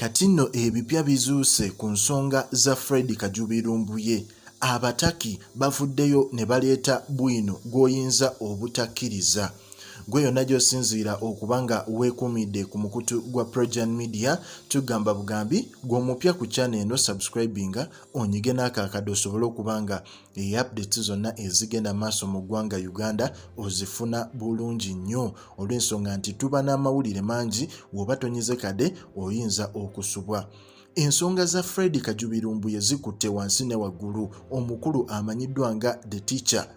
Kati nno ebipya bizuuse ku nsonga za Fred Kajubirimbuye. Abataki bavuddeyo ne baleeta bwino gw'oyinza obutakkiriza. Gwe yonna gy'osinziira okubanga weekuumidde ku mukutu gwa Projan Media, tugamba bugambi gw'omupya ku channel eno subscribinga onyige n'akaakado osobole okubanga updates zonna ezigenda maaso mu ggwanga Uganda ozifuna bulungi nnyo, olw'ensonga nti tuba n'amawulire mangi, w'oba tonyize kade oyinza okusubwa. Ensonga za Fred Kajubirimbuye zikutte wansi ne waggulu. Omukulu amanyiddwa nga The Teacher.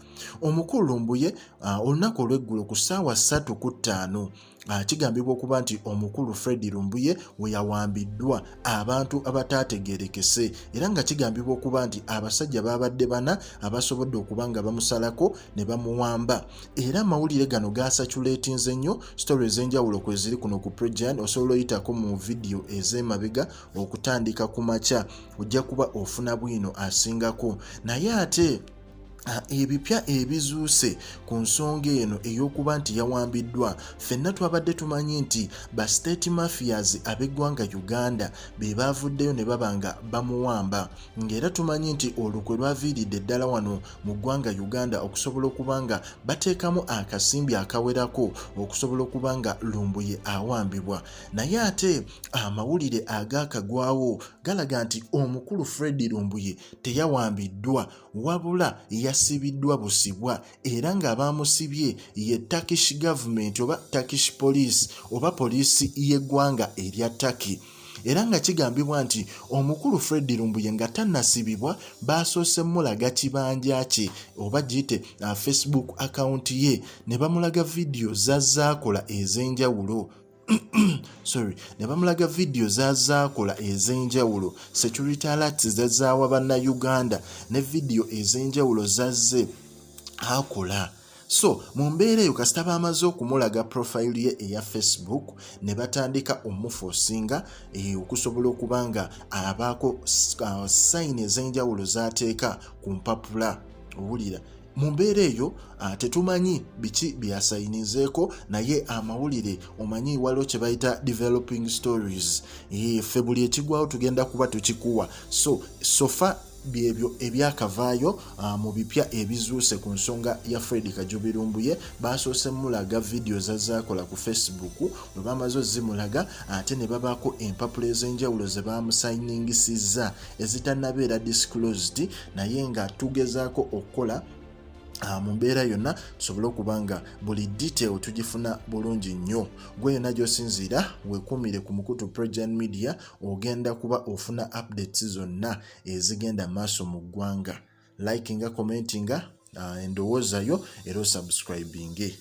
Omukulu Lumbuye olunaku olw'eggulo ku ssaawa 3:05 kigambibwa okuba nti omukulu Fred Lumbuye we yawambiddwa abantu abataategeerekese, era nga kigambibwa okuba nti abasajja babadde bana abasobodde okuba nga bamusalako ne bamuwamba. Era amawulire gano gaasaculatinze nnyo, story ez'enjawulo kwe ziri kuno ku Projan, osobola oyitako mu vidiyo ez'emabega okutandika ku makya, ojja kuba ofuna bwino asingako. Naye ate ebipya ebizuuse ku nsonga eno ey'okuba nti yawambiddwa, ffenna twabadde tumanyi nti ba state mafias ab'eggwanga Uganda be baavuddeyo ne baba nga bamuwamba, ng'era tumanyi nti olukwe lwaviiridde ddala wano mu ggwanga Uganda okusobola okuba nga bateekamu akasimbi akawerako okusobola okuba nga Lumbuye awambibwa. Naye ate amawulire agaakagwawo galaga nti omukulu Fred Lumbuye teyawambiddwa, wabula yasibiddwa busibwa, era ng'abamusibye ye Turkish government oba Turkish police oba poliisi y'eggwanga erya Turkey. Era nga kigambibwa nti omukulu Fred Lumbuye nga tannasibibwa baasoose mulaga kibanja kye oba giyite Facebook account ye, ne bamulaga vidiyo zazaakola ez'enjawulo ne bamulaga vidiyo zazaakola ez'enjawulo, security alerts zazaawa bannayuganda ne vidiyo ez'enjawulo zazze akola. So mu mbeera eyo kasita baamaze okumulaga profile ye eya Facebook ne batandika omufoosinga okusobola okuba nga abaako sayini ez'enjawulo z'ateeka ku mpapula. Owulira, mu mbeera eyo tetumanyi biki byasayinizeeko, naye amawulire omanyi waliwo kye bayita developing stories. Ffe buli ekigwawo tugenda kuba tukikuwa. Sofa byebyo ebyakavaayo mu bipya ebizuuse ku nsonga ya Fred Kajubirimbuye. Baasoose mulaga vidiyo zazaakola ku Facebook, bwe bamaze ozimulaga ate ne babaako empapula ez'enjawulo ze bamusayiningisiza ezitannabeera disclosed, naye nga tugezaako okukola mu mbeera yonna tusobole okuba nga buli detail tugifuna bulungi nnyo. Gwe yonna gy'osinziira weekuumire ku mukutu Projan Media, ogenda kuba ofuna updates zonna ezigenda maaso mu ggwanga. Likinga, commentinga endowooza yo era osubscribinge.